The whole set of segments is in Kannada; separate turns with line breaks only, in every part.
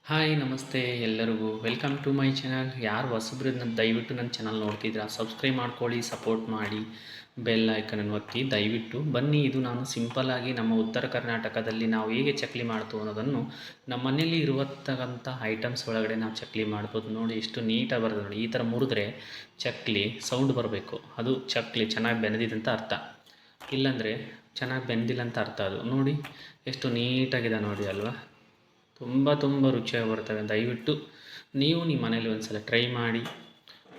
ಹಾಯ್ ನಮಸ್ತೆ ಎಲ್ಲರಿಗೂ ವೆಲ್ಕಮ್ ಟು ಮೈ ಚಾನಲ್. ಯಾರು ಹೊಸಬ್ರು ದಯವಿಟ್ಟು ನನ್ನ ಚಾನಲ್ ನೋಡ್ತಿದ್ದೀರಾ ಸಬ್ಸ್ಕ್ರೈಬ್ ಮಾಡ್ಕೊಳ್ಳಿ, ಸಪೋರ್ಟ್ ಮಾಡಿ, ಬೆಲ್ ಐಕನನ್ನು ಒತ್ತಿ ದಯವಿಟ್ಟು ಬನ್ನಿ. ಇದು ನಾನು ಸಿಂಪಲ್ಲಾಗಿ ನಮ್ಮ ಉತ್ತರ ಕರ್ನಾಟಕದಲ್ಲಿ ನಾವು ಹೇಗೆ ಚಕ್ಲಿ ಮಾಡ್ತೀವಿ ಅನ್ನೋದನ್ನು ನಮ್ಮ ಮನೆಯಲ್ಲಿ ಇರುವಂಥ ಐಟಮ್ಸ್ ಒಳಗಡೆ ನಾವು ಚಕ್ಲಿ ಮಾಡ್ಬೋದು. ನೋಡಿ ಎಷ್ಟು ನೀಟಾಗಿ ಬರ್ತದೆ ನೋಡಿ. ಈ ಥರ ಮುರಿದ್ರೆ ಚಕ್ಲಿ ಸೌಂಡ್ ಬರಬೇಕು, ಅದು ಚಕ್ಲಿ ಚೆನ್ನಾಗಿ ಬೆಂದಿದೆ ಅಂತ ಅರ್ಥ. ಇಲ್ಲಾಂದರೆ ಚೆನ್ನಾಗಿ ಬೆಂದಿಲ್ಲ ಅಂತ ಅರ್ಥ. ಅದು ನೋಡಿ ಎಷ್ಟು ನೀಟಾಗಿದೆ ನೋಡಿ ಅಲ್ವಾ. ತುಂಬ ರುಚಿಯಾಗಿ ಬರ್ತವೆ. ದಯವಿಟ್ಟು ನೀವು ನಿಮ್ಮ ಮನೇಲಿ ಒಂದು ಸಲ ಟ್ರೈ ಮಾಡಿ,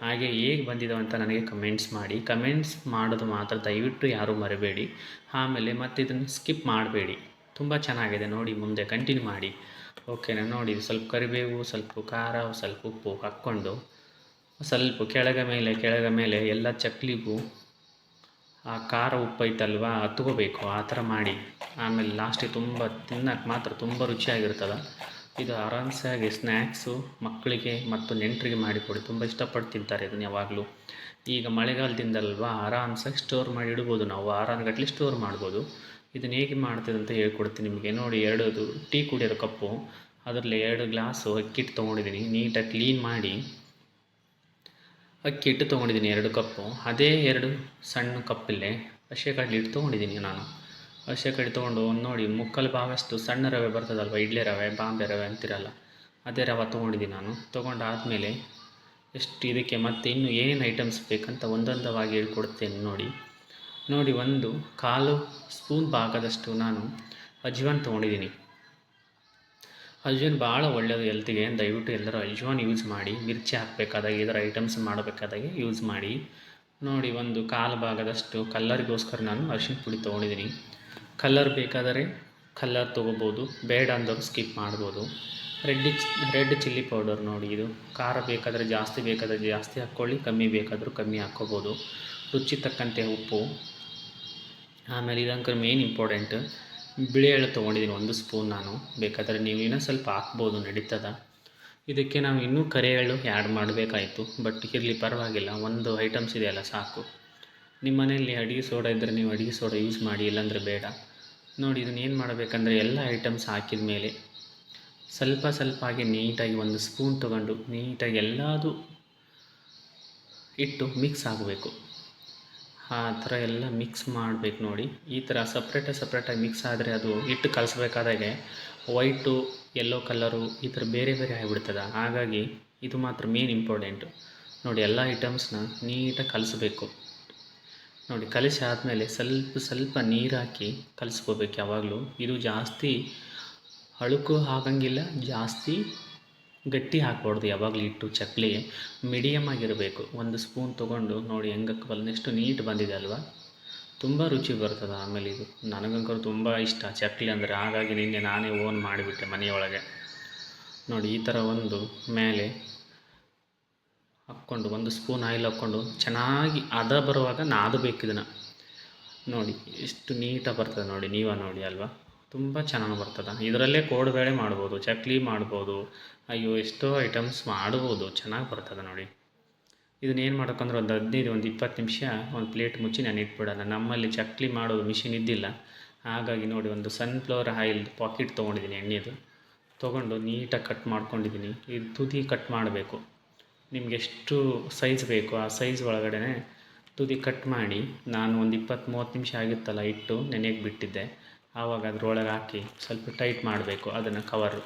ಹಾಗೆ ಹೇಗೆ ಬಂದಿದ್ದಾವೆ ಅಂತ ನನಗೆ ಕಮೆಂಟ್ಸ್ ಮಾಡಿ. ಕಮೆಂಟ್ಸ್ ಮಾಡೋದು ಮಾತ್ರ ದಯವಿಟ್ಟು ಯಾರೂ ಮರಿಬೇಡಿ. ಆಮೇಲೆ ಮತ್ತೆ ಇದನ್ನು ಸ್ಕಿಪ್ ಮಾಡಬೇಡಿ. ತುಂಬ ಚೆನ್ನಾಗಿದೆ ನೋಡಿ, ಮುಂದೆ ಕಂಟಿನ್ಯೂ ಮಾಡಿ. ಓಕೆನಾ? ನೋಡಿ ಸ್ವಲ್ಪ ಕರಿಬೇವು, ಸ್ವಲ್ಪ ಖಾರ, ಸ್ವಲ್ಪ ಉಪ್ಪು ಹಾಕ್ಕೊಂಡು ಸ್ವಲ್ಪ ಕೆಳಗೆ ಮೇಲೆ ಎಲ್ಲ ಚಕ್ಲಿಗೂ ಆ ಖಾರ ಉಪ್ಪು ಐತಲ್ವ ಹತ್ಕೋಬೇಕು, ಆ ಥರ ಮಾಡಿ. ಆಮೇಲೆ ಲಾಸ್ಟಿಗೆ ತುಂಬ ತಿನ್ನೋಕ್ಕೆ ಮಾತ್ರ ತುಂಬ ರುಚಿಯಾಗಿರ್ತದೆ. ಇದು ಆರಾಮ್ಸಾಗಿ ಸ್ನ್ಯಾಕ್ಸು ಮಕ್ಕಳಿಗೆ ಮತ್ತು ನೆಂಟರಿಗೆ ಮಾಡಿಕೊಡಿ, ತುಂಬ ಇಷ್ಟಪಟ್ಟು ತಿಂತಾರೆ ಇದನ್ನು ಯಾವಾಗಲೂ. ಈಗ ಮಳೆಗಾಲದಿಂದಲ್ವ ಆರಾಮ್ಸಾಗಿ ಸ್ಟೋರ್ ಮಾಡಿ ಇಡ್ಬೋದು, ನಾವು ವಾರಾನುಗಟ್ಟಲೆ ಸ್ಟೋರ್ ಮಾಡ್ಬೋದು. ಇದನ್ನು ಹೇಗೆ ಮಾಡ್ತೀವಿ ಅಂತ ಹೇಳ್ಕೊಡ್ತೀನಿ ನಿಮಗೆ. ನೋಡಿ, ಟೀ ಕುಡಿಯೋದು ಕಪ್ಪು, ಅದರಲ್ಲಿ 2 ಗ್ಲಾಸು ಅಕ್ಕಿಟ್ಟು ತೊಗೊಂಡಿದ್ದೀನಿ. ನೀಟಾಗಿ ಕ್ಲೀನ್ ಮಾಡಿ ಅಕ್ಕಿ ಹಿಟ್ಟು ತೊಗೊಂಡಿದ್ದೀನಿ 2 ಕಪ್ಪು. ಅದೇ 2 ಸಣ್ಣ ಕಪ್ಪಲ್ಲೇ ಹಸಿಕಾಳು ಹಿಟ್ಟು ತೊಗೊಂಡಿದ್ದೀನಿ ನಾನು. ಹಸಿಕಾಳು ತೊಗೊಂಡು ನೋಡಿ ಮುಕ್ಕಾಲು ಭಾಗಷ್ಟು ಸಣ್ಣ ರವೆ ಬರ್ತದಲ್ವ, ಇಡ್ಲಿ ರವೆ, ಬಾಂಬೆ ರವೆ ಅಂತಿರಲ್ಲ, ಅದೇ ರವೆ ತೊಗೊಂಡಿದ್ದೀನಿ ನಾನು. ತೊಗೊಂಡಾದಮೇಲೆ ಎಷ್ಟು ಇದಕ್ಕೆ ಮತ್ತೆ ಇನ್ನೂ ಏನೇನು ಐಟಮ್ಸ್ ಬೇಕಂತ ಒಂದೊಂದವಾಗಿ ಹೇಳ್ಕೊಡ್ತೇನೆ ನೋಡಿ. ನೋಡಿ, 1/4 ಸ್ಪೂನ್ ಭಾಗದಷ್ಟು ನಾನು ಅಜ್ವಾನ್ ತೊಗೊಂಡಿದ್ದೀನಿ. ಅಜ್ವಾನ್ ಭಾಳ ಒಳ್ಳೆಯದು ಹೆಲ್ತಿಗೆ. ದಯವಿಟ್ಟು ಎಲ್ಲರೂ ಅಜ್ವಾನ್ ಯೂಸ್ ಮಾಡಿ. ಮಿರ್ಚಿ ಹಾಕಬೇಕಾದಾಗ, ಇದರ ಐಟಮ್ಸ್ ಮಾಡಬೇಕಾದಾಗೆ ಯೂಸ್ ಮಾಡಿ. ನೋಡಿ, 1/4 ಭಾಗದಷ್ಟು ಕಲ್ಲರಿಗೋಸ್ಕರ ನಾನು ಅರಿಶಿನ ಪುಡಿ ತೊಗೊಂಡಿದ್ದೀನಿ. ಕಲ್ಲರ್ ಬೇಕಾದರೆ ಕಲ್ಲರ್ ತೊಗೋಬೋದು, ಬೇಡ ಅಂದವರು ಸ್ಕಿಪ್ ಮಾಡ್ಬೋದು. ರೆಡ್ ಚಿಲ್ಲಿ ಪೌಡರ್ ನೋಡಿ, ಇದು ಖಾರ ಬೇಕಾದರೆ ಜಾಸ್ತಿ ಹಾಕ್ಕೊಳ್ಳಿ, ಕಮ್ಮಿ ಬೇಕಾದರೂ ಕಮ್ಮಿ ಹಾಕ್ಕೋಬೋದು. ರುಚಿ ತಕ್ಕಂತೆ ಉಪ್ಪು. ಆಮೇಲೆ ಇದಂಕರ್ ಮೇನ್ ಇಂಪಾರ್ಟೆಂಟ್, ಬಿಳಿ ಎಳ್ಳು ತೊಗೊಂಡಿದ್ದೀನಿ 1 ಸ್ಪೂನ್ ನಾನು. ಬೇಕಾದರೆ ನೀವು ಇನ್ನೂ ಸ್ವಲ್ಪ ಹಾಕ್ಬೋದು, ನಡೀತದ. ಇದಕ್ಕೆ ನಾವು ಇನ್ನೂ ಕರಿ ಎಳ್ಳು ಆ್ಯಡ್ ಮಾಡಬೇಕಾಯಿತು, ಬಟ್ ಇರಲಿ ಪರವಾಗಿಲ್ಲ, ಒಂದು ಐಟಮ್ಸ್ ಇದೆಯಲ್ಲ ಸಾಕು. ನಿಮ್ಮ ಮನೆಯಲ್ಲಿ ಅಡುಗೆ ಸೋಡಾ ಇದ್ದರೆ ನೀವು ಅಡುಗೆ ಸೋಡಾ ಯೂಸ್ ಮಾಡಿ, ಇಲ್ಲಾಂದರೆ ಬೇಡ. ನೋಡಿ, ಇದನ್ನು ಏನು ಮಾಡಬೇಕಂದ್ರೆ ಎಲ್ಲ ಐಟಮ್ಸ್ ಹಾಕಿದ ಮೇಲೆ ಸ್ವಲ್ಪ ಹಾಗೆ ನೀಟಾಗಿ 1 ಸ್ಪೂನ್ ತೊಗೊಂಡು ನೀಟಾಗಿ ಎಲ್ಲದೂ ಇಟ್ಟು ಮಿಕ್ಸ್ ಆಗಬೇಕು. ಆ ಥರ ಎಲ್ಲ ಮಿಕ್ಸ್ ಮಾಡಬೇಕು ನೋಡಿ. ಈ ಥರ ಸಪ್ರೇಟಾಗಿ ಮಿಕ್ಸ್ ಆದರೆ ಅದು ಹಿಟ್ಟು ಕಲಿಸ್ಬೇಕಾದಾಗೆ ವೈಟು, ಯೆಲ್ಲೋ ಕಲರು ಈ ಥರ ಬೇರೆ ಆಗಿಬಿಡ್ತದೆ. ಹಾಗಾಗಿ ಇದು ಮಾತ್ರ ಮೇನ್ ಇಂಪಾರ್ಟೆಂಟು. ನೋಡಿ, ಎಲ್ಲ ಐಟಮ್ಸ್ನ ನೀಟಾಗಿ ಕಲಿಸ್ಬೇಕು. ನೋಡಿ, ಕಲಿಸಿ ಆದಮೇಲೆ ಸ್ವಲ್ಪ ನೀರು ಹಾಕಿ ಕಲಿಸ್ಕೋಬೇಕು ಯಾವಾಗಲೂ. ಇದು ಜಾಸ್ತಿ ಅಳುಕು ಆಗಂಗಿಲ್ಲ, ಜಾಸ್ತಿ ಗಟ್ಟಿ ಹಾಕ್ಬಾರ್ದು. ಯಾವಾಗಲೂ ಹಿಟ್ಟು ಚಕ್ಲಿಗೆ ಮೀಡಿಯಮ್ ಆಗಿರಬೇಕು. 1 ಸ್ಪೂನ್ ತೊಗೊಂಡು ನೋಡಿ ಹೆಂಗಕ್ಕೆ ಎಷ್ಟು ನೀಟ್ ಬಂದಿದೆ ಅಲ್ವಾ, ತುಂಬ ರುಚಿ ಬರ್ತದೆ. ಆಮೇಲೆ ಇದು ನನಗಂಕರು ತುಂಬ ಇಷ್ಟ ಚಕ್ಲಿ ಅಂದರೆ, ಹಾಗಾಗಿ ನಿನ್ನೆ ನಾನೇ ಓನ್ ಮಾಡಿಬಿಟ್ಟೆ ಮನೆಯೊಳಗೆ. ನೋಡಿ, ಈ ಥರ ಒಂದು ಮೇಲೆ ಹಾಕ್ಕೊಂಡು 1 ಸ್ಪೂನ್ ಆಯಿಲ್ ಹಾಕ್ಕೊಂಡು ಚೆನ್ನಾಗಿ ಬರುವಾಗ ನಾದಬೇಕು ಇದನ್ನು. ನೋಡಿ ಎಷ್ಟು ನೀಟಾಗಿ ಬರ್ತದೆ ನೋಡಿ, ನೋಡಿ ಅಲ್ವಾ, ತುಂಬ ಚೆನ್ನಾಗಿ ಬರ್ತದೆ. ಇದರಲ್ಲೇ ಕೋಡುಬೇಳೆ ಮಾಡ್ಬೋದು, ಚಕ್ಲಿ ಮಾಡ್ಬೋದು, ಅಯ್ಯೋ ಎಷ್ಟೋ ಐಟಮ್ಸ್ ಮಾಡ್ಬೋದು, ಚೆನ್ನಾಗಿ ಬರ್ತದೆ ನೋಡಿ. ಇದನ್ನೇನು ಮಾಡೋಕ್ಕಂದ್ರೆ ಒಂದು 20 ನಿಮಿಷ ಒಂದು ಪ್ಲೇಟ್ ಮುಚ್ಚಿ ನಾನು ಇಟ್ಬಿಡೋಣ. ನಮ್ಮಲ್ಲಿ ಚಕ್ಲಿ ಮಾಡೋದು ಮಿಷಿನ್ ಇದ್ದಿಲ್ಲ, ಹಾಗಾಗಿ ನೋಡಿ ಒಂದು ಸನ್ಫ್ಲವರ್ ಆಯಿಲ್ ಪಾಕೆಟ್ ತೊಗೊಂಡಿದ್ದೀನಿ, ಎಣ್ಣೆದು ತೊಗೊಂಡು ನೀಟಾಗಿ ಕಟ್ ಮಾಡ್ಕೊಂಡಿದ್ದೀನಿ. ಇದು ತುದಿ ಕಟ್ ಮಾಡಬೇಕು. ನಿಮ್ಗೆ ಎಷ್ಟು ಸೈಜ್ ಬೇಕು ಆ ಸೈಜ್ ಒಳಗಡೆ ತುದಿ ಕಟ್ ಮಾಡಿ. ನಾನು ಒಂದು 20-30 ನಿಮಿಷ ಆಗಿತ್ತಲ್ಲ ಇಟ್ಟು ನೆನೆಗೆ ಬಿಟ್ಟಿದ್ದೆ, ಆವಾಗ ಅದರೊಳಗೆ ಹಾಕಿ ಸ್ವಲ್ಪ ಟೈಟ್ ಮಾಡಬೇಕು. ಅದನ್ನು ಕವರು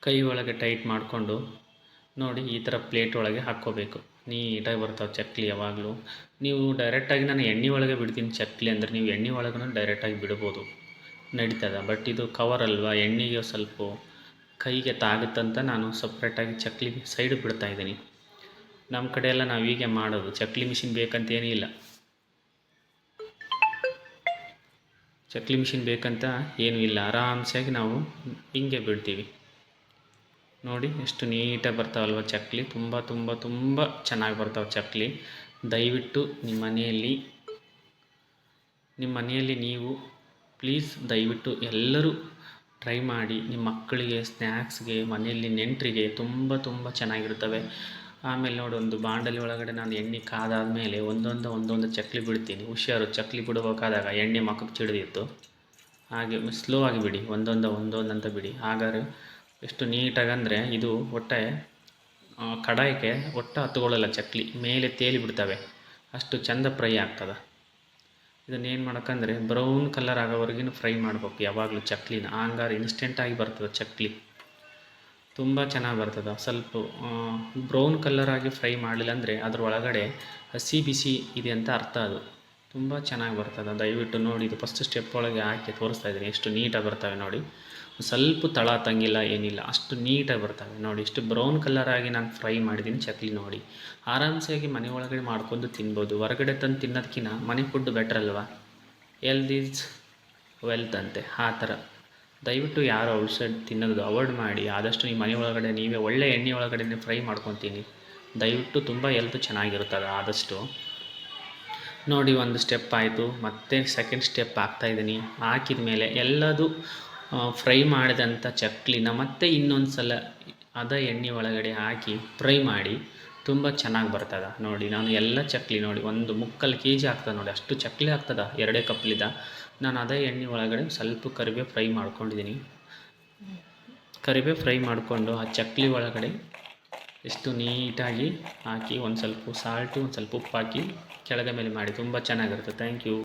ಕೈ ಒಳಗೆ ಟೈಟ್ ಮಾಡಿಕೊಂಡು ನೋಡಿ ಈ ಥರ ಪ್ಲೇಟ್ ಒಳಗೆ ಹಾಕ್ಕೋಬೇಕು. ನೀಟಾಗಿ ಬರ್ತಾವೆ ಚಕ್ಲಿ. ಯಾವಾಗಲೂ ನೀವು ಡೈರೆಕ್ಟಾಗಿ ನಾನು ಎಣ್ಣೆ ಒಳಗೆ ಬಿಡ್ತೀನಿ ಚಕ್ಲಿ ಅಂದರೆ, ನೀವು ಎಣ್ಣೆ ಒಳಗೂ ಡೈರೆಕ್ಟಾಗಿ ಬಿಡ್ಬೋದು, ನಡೀತದೆ. ಬಟ್ ಇದು ಕವರ್ ಅಲ್ವಾ, ಎಣ್ಣೆಗೆ ಸ್ವಲ್ಪ ಕೈಗೆ ತಾಗುತ್ತಂತ ನಾನು ಸಪ್ರೇಟಾಗಿ ಚಕ್ಲಿ ಸೈಡ್ ಬಿಡ್ತಾಯಿದ್ದೀನಿ. ನಮ್ಮ ಕಡೆ ಎಲ್ಲ ನಾವು ಹೀಗೆ ಮಾಡೋದು, ಚಕ್ಲಿ ಮಿಷಿನ್ ಬೇಕಂತ ಏನಿಲ್ಲ, ಚಕ್ಲಿ ಮಿಷಿನ್ ಬೇಕಂತ ಏನೂ ಇಲ್ಲ. ಆರಾಮ್ಸಾಗಿ ನಾವು ಹಿಂಗೆ ಬಿಡ್ತೀವಿ. ನೋಡಿ ಎಷ್ಟು ನೀಟಾಗಿ ಬರ್ತಾವಲ್ವ ಚಕ್ಲಿ, ತುಂಬ ಚೆನ್ನಾಗಿ ಬರ್ತಾವೆ ಚಕ್ಲಿ. ದಯವಿಟ್ಟು ನಿಮ್ಮ ಮನೆಯಲ್ಲಿ ನೀವು ಪ್ಲೀಸ್ ದಯವಿಟ್ಟು ಎಲ್ಲರೂ ಟ್ರೈ ಮಾಡಿ. ನಿಮ್ಮ ಮಕ್ಕಳಿಗೆ, ಸ್ನ್ಯಾಕ್ಸ್ಗೆ, ಮನೆಯಲ್ಲಿ ನೆಂಟರಿಗೆ ತುಂಬ ಚೆನ್ನಾಗಿರ್ತವೆ. ಆಮೇಲೆ ನೋಡಿ, ಒಂದು ಬಾಂಡಲಿ ಒಳಗಡೆ ನಾನು ಎಣ್ಣೆ ಕಾದಾದಮೇಲೆ ಒಂದೊಂದು ಚಕ್ಲಿ ಬಿಡ್ತೀನಿ. ಹುಷಾರು, ಚಕ್ಲಿ ಬಿಡಬೇಕಾದಾಗ ಎಣ್ಣೆ ಮಕ್ಕಕ್ಕೆ ಚಿಡಿದಿತ್ತು, ಹಾಗೆ ಸ್ಲೋ ಆಗಿ ಬಿಡಿ, ಒಂದೊಂದು ಅಂತ ಬಿಡಿ. ಹಾಗಾದ್ರೆ ಎಷ್ಟು ನೀಟಾಗಿ ಅಂದರೆ ಇದು ಹೊಟ್ಟೆ ಕಡಾಯಿಗೆ ಒಟ್ಟು ಹತ್ಕೊಳ್ಳಲ್ಲ ಚಕ್ಲಿ ಮೇಲೆ ತೇಲಿ ಬಿಡ್ತವೆ, ಅಷ್ಟು ಚಂದ ಫ್ರೈ ಆಗ್ತದೆ. ಇದನ್ನೇನು ಮಾಡೋಕ್ಕಂದ್ರೆ ಬ್ರೌನ್ ಕಲರ್ ಆಗೋವರೆಗೂ ಫ್ರೈ ಮಾಡ್ಬೇಕು ಯಾವಾಗಲೂ ಚಕ್ಲಿನ, ಹಂಗಾರೆ ಇನ್ಸ್ಟೆಂಟಾಗಿ ಬರ್ತದೆ ಚಕ್ಲಿ, ತುಂಬ ಚೆನ್ನಾಗಿ ಬರ್ತದೆ. ಸ್ವಲ್ಪ ಬ್ರೌನ್ ಕಲರಾಗಿ ಫ್ರೈ ಮಾಡಲಿಲ್ಲ ಅಂದರೆ ಅದ್ರ ಒಳಗಡೆ ಹಸಿ ಬಿಸಿ ಇದೆ ಅಂತ ಅರ್ಥ. ಅದು ತುಂಬ ಚೆನ್ನಾಗಿ ಬರ್ತದೆ. ದಯವಿಟ್ಟು ನೋಡಿ, ಇದು ಫಸ್ಟ್ ಸ್ಟೆಪ್ ಒಳಗೆ ಹಾಕಿ ತೋರಿಸ್ತಾ ಇದ್ದೀನಿ ಎಷ್ಟು ನೀಟಾಗಿ ಬರ್ತವೆ ನೋಡಿ. ಸ್ವಲ್ಪ ತಳ ತಂಗಿಲ್ಲ ಏನಿಲ್ಲ, ಅಷ್ಟು ನೀಟಾಗಿ ಬರ್ತವೆ ನೋಡಿ. ಇಷ್ಟು ಬ್ರೌನ್ ಕಲರಾಗಿ ನಾನು ಫ್ರೈ ಮಾಡಿದ್ದೀನಿ ಚಕ್ಲಿ ನೋಡಿ. ಆರಾಮ್ಸಾಗಿ ಮನೆ ಒಳಗಡೆ ಮಾಡ್ಕೊಂಡು ತಿನ್ಬೋದು. ಹೊರಗಡೆ ತಂದು ತಿನ್ನೋದಕ್ಕಿಂತ ಮನೆ ಫುಡ್ ಬೆಟ್ರ್ ಅಲ್ವಾ. ಹೆಲ್ತ್ ಈಸ್ ವೆಲ್ತ್ ಅಂತೆ, ಆ ಥರ. ದಯವಿಟ್ಟು ಯಾರು ಔಟ್ಸೈಡ್ ತಿನ್ನೋದು ಅವಾಯ್ಡ್ ಮಾಡಿ, ಆದಷ್ಟು ಈ ಮನೆ ಒಳಗಡೆ ನೀವೇ ಒಳ್ಳೆ ಎಣ್ಣೆ ಒಳಗಡೆ ಫ್ರೈ ಮಾಡ್ಕೊತೀನಿ. ದಯವಿಟ್ಟು ತುಂಬ ಹೆಲ್ತ್ ಚೆನ್ನಾಗಿರ್ತದೆ. ಆದಷ್ಟು ನೋಡಿ, ಒಂದು ಸ್ಟೆಪ್ ಆಯಿತು, ಮತ್ತು ಸೆಕೆಂಡ್ ಸ್ಟೆಪ್ ಹಾಕ್ತಾಯಿದ್ದೀನಿ. ಹಾಕಿದ ಮೇಲೆ ಎಲ್ಲದು ಫ್ರೈ ಮಾಡಿದಂಥ ಚಕ್ಲಿನ ಮತ್ತೆ ಇನ್ನೊಂದು ಸಲ ಅದೇ ಎಣ್ಣೆ ಒಳಗಡೆ ಹಾಕಿ ಫ್ರೈ ಮಾಡಿ ತುಂಬ ಚೆನ್ನಾಗಿ ಬರ್ತದೆ ನೋಡಿ. ನಾನು ಎಲ್ಲ ಚಕ್ಲಿ ನೋಡಿ 1 kg ಆಗ್ತದೆ ನೋಡಿ, ಅಷ್ಟು ಚಕ್ಲಿ ಆಗ್ತದೆ 2 ಕಪ್ಲಿದ. ನಾನು ಅದೇ ಎಣ್ಣೆ ಒಳಗಡೆ ಸ್ವಲ್ಪ ಕರಿಬೇವು ಫ್ರೈ ಮಾಡ್ಕೊಂಡಿದ್ದೀನಿ. ಕರಿಬೇವು ಫ್ರೈ ಮಾಡಿಕೊಂಡು ಆ ಚಕ್ಲಿ ಒಳಗಡೆ ಎಷ್ಟು ನೀಟಾಗಿ ಹಾಕಿ ಒಂದು ಸ್ವಲ್ಪ ಸಾಲ್ಟು, ಒಂದು ಸ್ವಲ್ಪ ಉಪ್ಪು ಹಾಕಿ ಕೆಳಗೆ ಮೇಲೆ ಮಾಡಿ ತುಂಬ ಚೆನ್ನಾಗಿರುತ್ತೆ. Thank you.